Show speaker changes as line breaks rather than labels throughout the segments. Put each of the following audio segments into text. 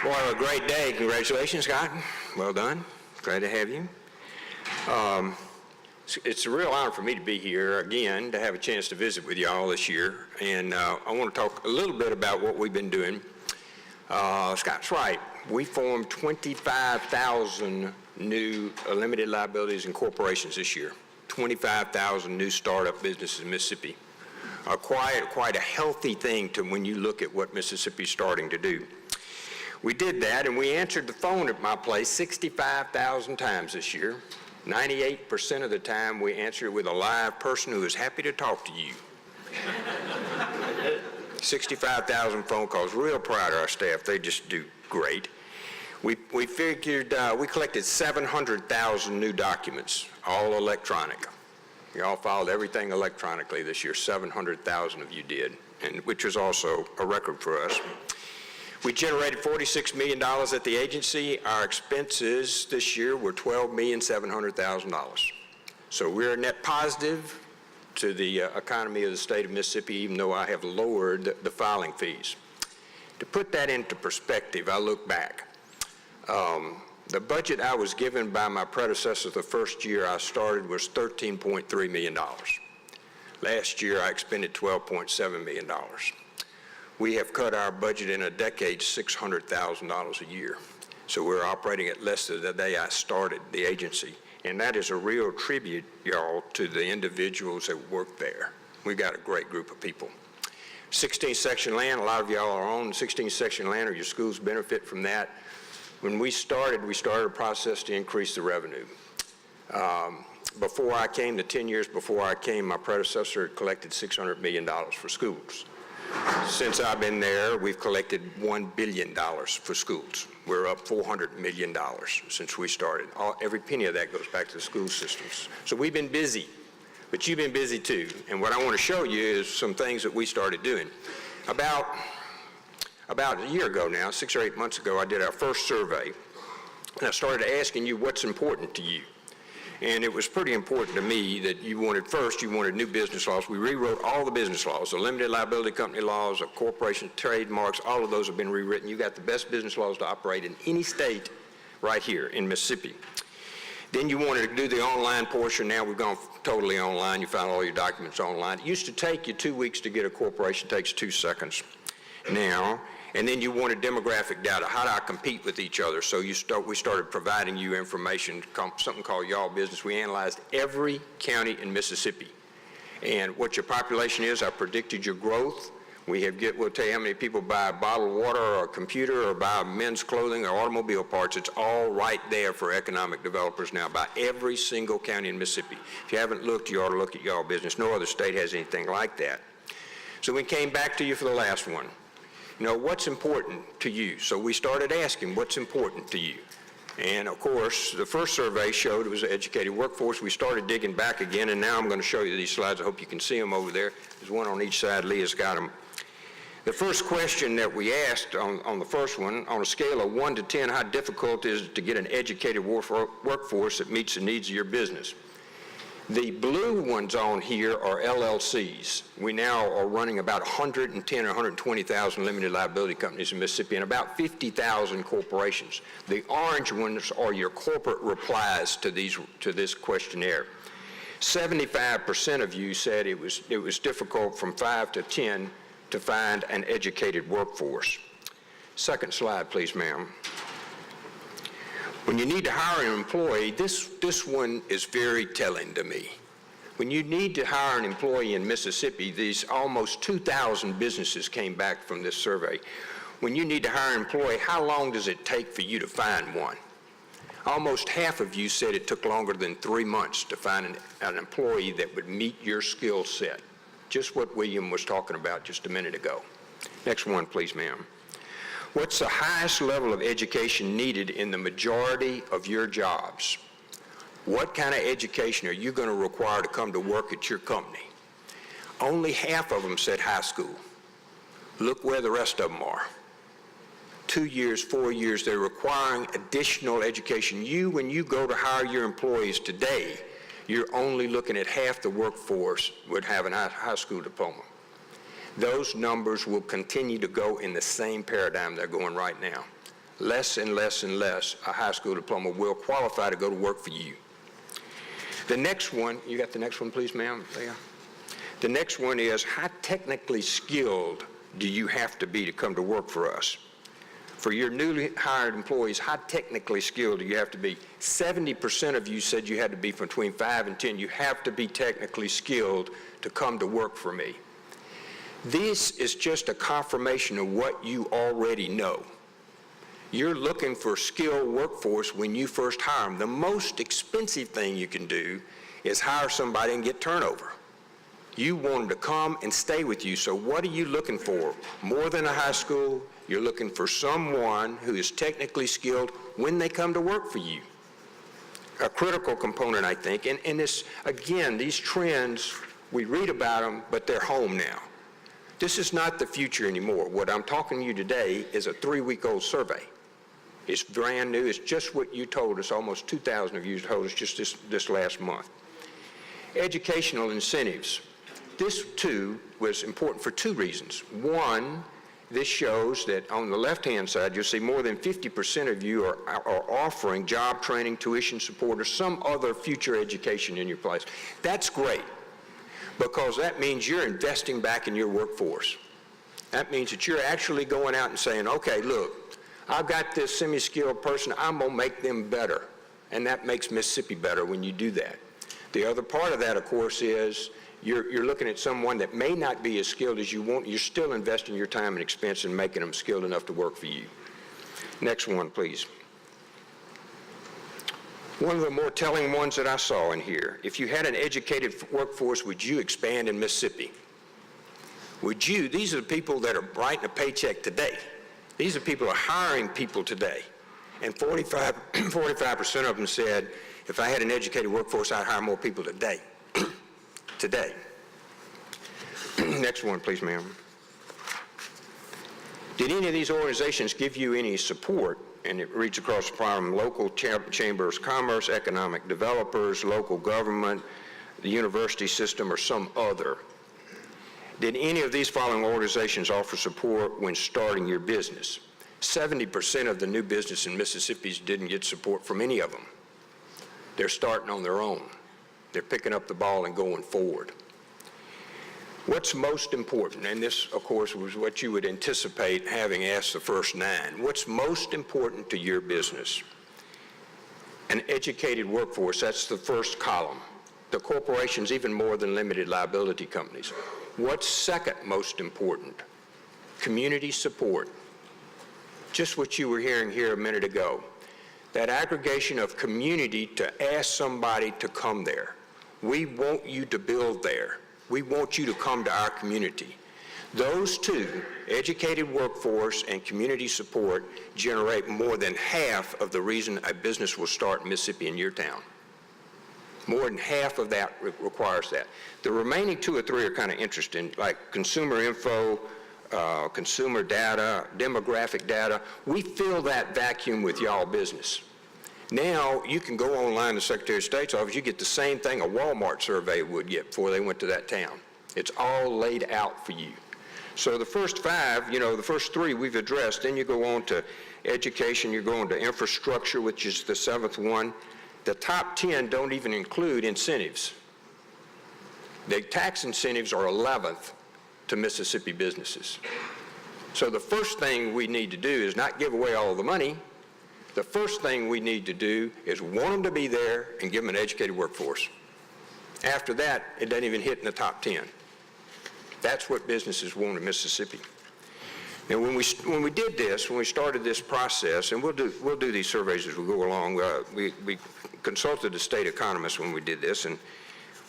Well, a great day. Congratulations, Scott. Well done. Glad to have you. It's a real honor for me to be here again, to have a chance to visit with you all this year. And I want to talk a little bit about what we've been doing. Scott's right. We formed 25,000 new limited liabilities and corporations this year. 25,000 new startup businesses in Mississippi. Quite a healthy thing to when you look at what Mississippi's starting to do. We did that, and we answered the phone at my place 65,000 times this year. 98% of the time, we answered it with a live person who is happy to talk to you. 65,000 phone calls. Real proud of our staff. They just do great. We figured we collected 700,000 new documents, all electronic. We all filed everything electronically this year. 700,000 of you did, and which was also a record for us. We generated $46 million at the agency. Our expenses this year were $12,700,000. So we're a net positive to the economy of the state of Mississippi, even though I have lowered the filing fees. To put that into perspective, I look back. The budget I was given by my predecessor the first year I started was $13.3 million. Last year I expended $12.7 million. We have cut our budget in a decade $600,000 a year. So we're operating at less than the day I started the agency. And that is a real tribute, y'all, to the individuals that work there. We got a great group of people. 16th section land, a lot of y'all are on 16th section land, or your schools benefit from that. When we started a process to increase the revenue. Before I came, the 10 years before I came, my predecessor had collected $600 million for schools. Since I've been there, we've collected $1 billion for schools. We're up $400 million since we started. Every penny of that goes back to the school systems. So we've been busy, but you've been busy too. And what I want to show you is some things that we started doing. About a year ago now, 6 or 8 months ago, I did our first survey, and I started asking you what's important to you. And it was pretty important to me that you wanted new business laws. We rewrote all the business laws, the limited liability company laws, the corporation trademarks, all of those have been rewritten. You got the best business laws to operate in any state right here in Mississippi. Then you wanted to do the online portion. Now we've gone totally online. You found all your documents online. It used to take you 2 weeks to get a corporation. It takes 2 seconds now. And then you wanted demographic data. How do I compete with each other? So we started providing you information, something called Y'all Business. We analyzed every county in Mississippi. And what your population is, I predicted your growth. We'll tell you how many people buy a bottle of water or a computer or buy men's clothing or automobile parts. It's all right there for economic developers now by every single county in Mississippi. If you haven't looked, you ought to look at Y'all Business. No other state has anything like that. So we came back to you for the last one. You know, what's important to you? So we started asking, what's important to you? And of course, the first survey showed it was an educated workforce. We started digging back again, and now I'm going to show you these slides. I hope you can see them over there. There's one on each side. Leah's got them. The first question that we asked on the first one, on a scale of 1 to 10, how difficult is it to get an educated workforce that meets the needs of your business? The blue ones on here are LLCs. We now are running about 110 or 120,000 limited liability companies in Mississippi and about 50,000 corporations. The orange ones are your corporate replies to this questionnaire. 75% of you said it was difficult from 5 to 10 to find an educated workforce. Second slide, please, ma'am. When you need to hire an employee, this one is very telling to me. When you need to hire an employee in Mississippi, these almost 2,000 businesses came back from this survey. When you need to hire an employee, how long does it take for you to find one? Almost half of you said it took longer than 3 months to find an employee that would meet your skill set. Just what William was talking about just a minute ago. Next one, please, ma'am. What's the highest level of education needed in the majority of your jobs? What kind of education are you going to require to come to work at your company? Only half of them said high school. Look where the rest of them are. 2 years, 4 years, they're requiring additional education. When you go to hire your employees today, you're only looking at half the workforce would have a high school diploma. Those numbers will continue to go in the same paradigm they're going right now. less and less and less a high school diploma will qualify to go to work for you. The next one, you got the next one, please, ma'am? There. The next one is, how technically skilled do you have to be to come to work for us? For your newly hired employees, how technically skilled do you have to be? 70% of you said you had to be between 5 and 10. You have to be technically skilled to come to work for me. This is just a confirmation of what you already know. You're looking for skilled workforce when you first hire them. The most expensive thing you can do is hire somebody and get turnover. You want them to come and stay with you. So what are you looking for? More than a high school, you're looking for someone who is technically skilled when they come to work for you. A critical component, I think, and this, again, these trends, we read about them, but they're home now. This is not the future anymore. What I'm talking to you today is a 3-week-old survey. It's brand new. It's just what you told us. Almost 2,000 of you told us just this last month. Educational incentives. This, too, was important for 2 reasons. One, this shows that on the left-hand side, you'll see more than 50% of you are offering job training, tuition support, or some other future education in your place. That's great, because that means you're investing back in your workforce. That means that you're actually going out and saying, okay, look, I've got this semi-skilled person, I'm going to make them better. And that makes Mississippi better when you do that. The other part of that, of course, is you're looking at someone that may not be as skilled as you want. You're still investing your time and expense in making them skilled enough to work for you. Next one, please. One of the more telling ones that I saw in here, if you had an educated workforce, would you expand in Mississippi? Would you? These are the people that are writing a paycheck today. These are people who are hiring people today. And 45% of them said, if I had an educated workforce, I'd hire more people today. Today. Next one, please, ma'am. Did any of these organizations give you any support? And it reads across from local chambers of commerce, economic developers, local government, the university system, or some other. Did any of these following organizations offer support when starting your business? 70% of the new business in Mississippi didn't get support from any of them. They're starting on their own. They're picking up the ball and going forward. What's most important, and this, of course, was what you would anticipate having asked the first 9. What's most important to your business? An educated workforce, that's the first column. The corporations, even more than limited liability companies. What's second most important? Community support. Just what you were hearing here a minute ago. That aggregation of community to ask somebody to come there. We want you to build there. We want you to come to our community. Those two, educated workforce and community support, generate more than half of the reason a business will start in Mississippi in your town. More than half of that requires that. The remaining 2 or 3 are kind of interesting, like consumer info, consumer data, demographic data. We fill that vacuum with y'all business. Now, you can go online to the Secretary of State's office, you get the same thing a Walmart survey would get before they went to that town. It's all laid out for you. So the first 5, the first 3 we've addressed, then you go on to education, you go on to infrastructure, which is the 7th one. The top 10 don't even include incentives. The tax incentives are 11th to Mississippi businesses. So the first thing we need to do is not give away all the money. The first thing we need to do is want them to be there and give them an educated workforce. After that, it doesn't even hit in the top 10. That's what businesses want in Mississippi. And when we started this process, and we'll do these surveys as we go along, we consulted the state economists when we did this, and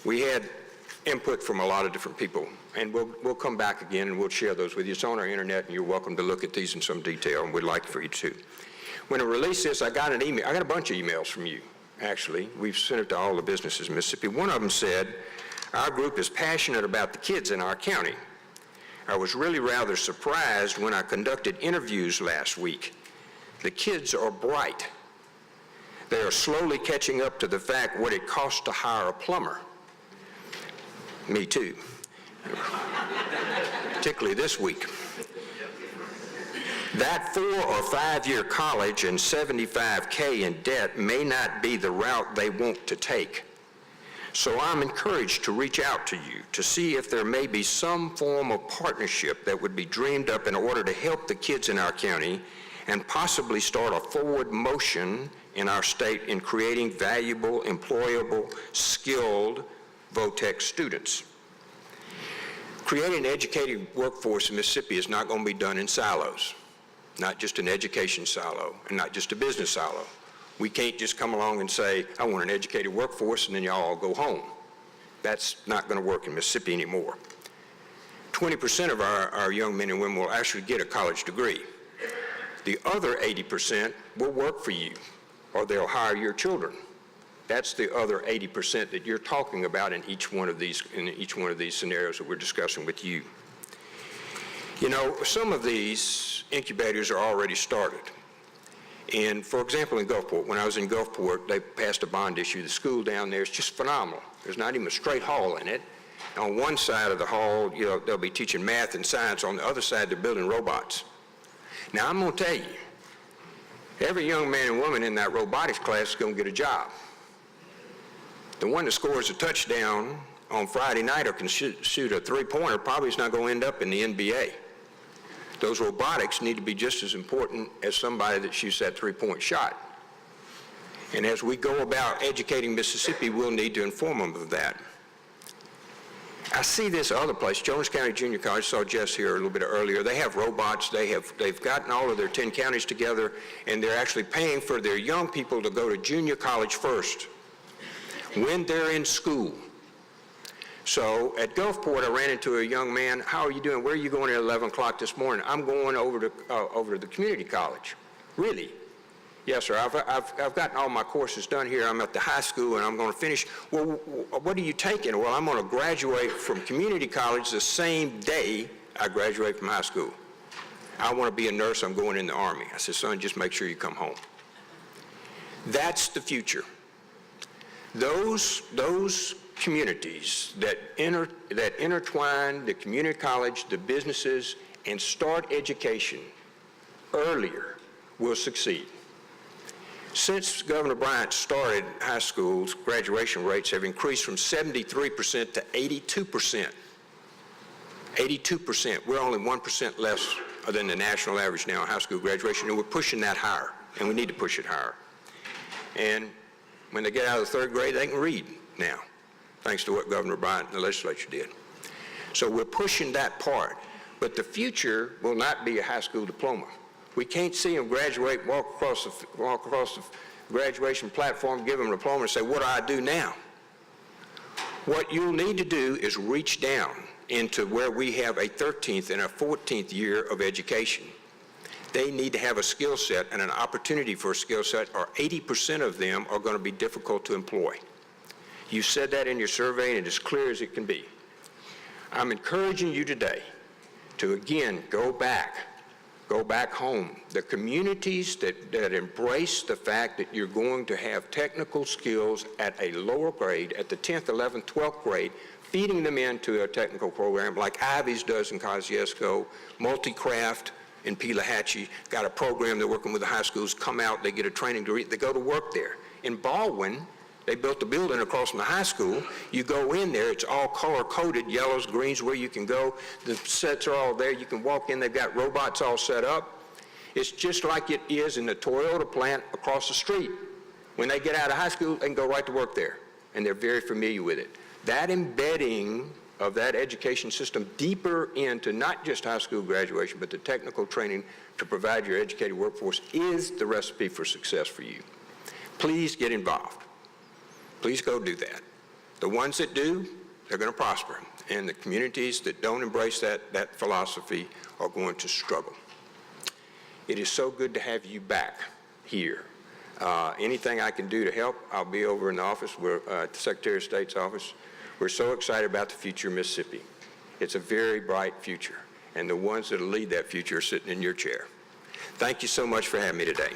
we had input from a lot of different people. And we'll come back again and we'll share those with you. It's on our internet, and you're welcome to look at these in some detail, and we'd like for you to. When I released this, I got an email. I got a bunch of emails from you, actually. We've sent it to all the businesses in Mississippi. One of them said, our group is passionate about the kids in our county. I was really rather surprised when I conducted interviews last week. The kids are bright. They are slowly catching up to the fact what it costs to hire a plumber. Me too. Particularly this week. That 4 or 5 year college and $75K in debt may not be the route they want to take. So I'm encouraged to reach out to you to see if there may be some form of partnership that would be dreamed up in order to help the kids in our county and possibly start a forward motion in our state in creating valuable, employable, skilled vo-tech students. Creating an educated workforce in Mississippi is not going to be done in silos, not just an education silo and not just a business silo. We can't just come along and say, I want an educated workforce, and then y'all all go home. That's not going to work in Mississippi anymore. 20% of our young men and women will actually get a college degree. The other 80% will work for you, or they'll hire your children. That's the other 80% that you're talking about in each one of these scenarios that we're discussing with you. You know, some of these incubators are already started. And for example, in Gulfport, when I was in Gulfport, they passed a bond issue. The school down there is just phenomenal. There's not even a straight hall in it. On one side of the hall, you know, they'll be teaching math and science. On the other side, they're building robots. Now, I'm going to tell you, every young man and woman in that robotics class is going to get a job. The one that scores a touchdown on Friday night or can shoot a three-pointer probably is not going to end up in the NBA. Those robotics need to be just as important as somebody that shoots that three-point shot. And as we go about educating Mississippi, we'll need to inform them of that. I see this other place, Jones County Junior College, saw Jess here a little bit earlier. They have robots. They've gotten all of their 10 counties together, and they're actually paying for their young people to go to junior college first when they're in school. So at Gulfport, I ran into a young man. How are you doing? Where are you going at 11 o'clock this morning? I'm going over to the community college. Really? Yes, sir. I've gotten all my courses done here. I'm at the high school, and I'm going to finish. Well, what are you taking? Well, I'm going to graduate from community college the same day I graduate from high school. I want to be a nurse. I'm going in the Army. I said, son, just make sure you come home. That's the future. Those communities that intertwine the community college, the businesses, and start education earlier will succeed. Since Governor Bryant started high schools, graduation rates have increased from 73% to 82%. 82%. We're only 1% less than the national average now in high school graduation, and we're pushing that higher, and we need to push it higher. And when they get out of the third grade, they can read now, thanks to what Governor Bryant and the legislature did. So we're pushing that part. But the future will not be a high school diploma. We can't see them graduate, walk across the graduation platform, give them a diploma, and say, what do I do now? What you'll need to do is reach down into where we have a 13th and a 14th year of education. They need to have a skill set and an opportunity for a skill set, or 80% of them are going to be difficult to employ. You said that in your survey, and it's clear as it can be. I'm encouraging you today to, again, go back home. The communities that embrace the fact that you're going to have technical skills at a lower grade, at the 10th, 11th, 12th grade, feeding them into a technical program like Ivy's does in Kosciuszko, Multicraft in Pelahatchie, got a program, they're working with the high schools, come out, they get a training degree, they go to work there. In Baldwin, they built a building across from the high school. You go in there, it's all color-coded, yellows, greens, where you can go. The sets are all there. You can walk in. They've got robots all set up. It's just like it is in the Toyota plant across the street. When they get out of high school, they can go right to work there, and they're very familiar with it. That embedding of that education system deeper into not just high school graduation, but the technical training to provide your educated workforce is the recipe for success for you. Please get involved. Please go do that. The ones that do, they're going to prosper. And the communities that don't embrace that philosophy are going to struggle. It is so good to have you back here. Anything I can do to help, I'll be over in the office. We're at the Secretary of State's office. We're so excited about the future of Mississippi. It's a very bright future. And the ones that will lead that future are sitting in your chair. Thank you so much for having me today.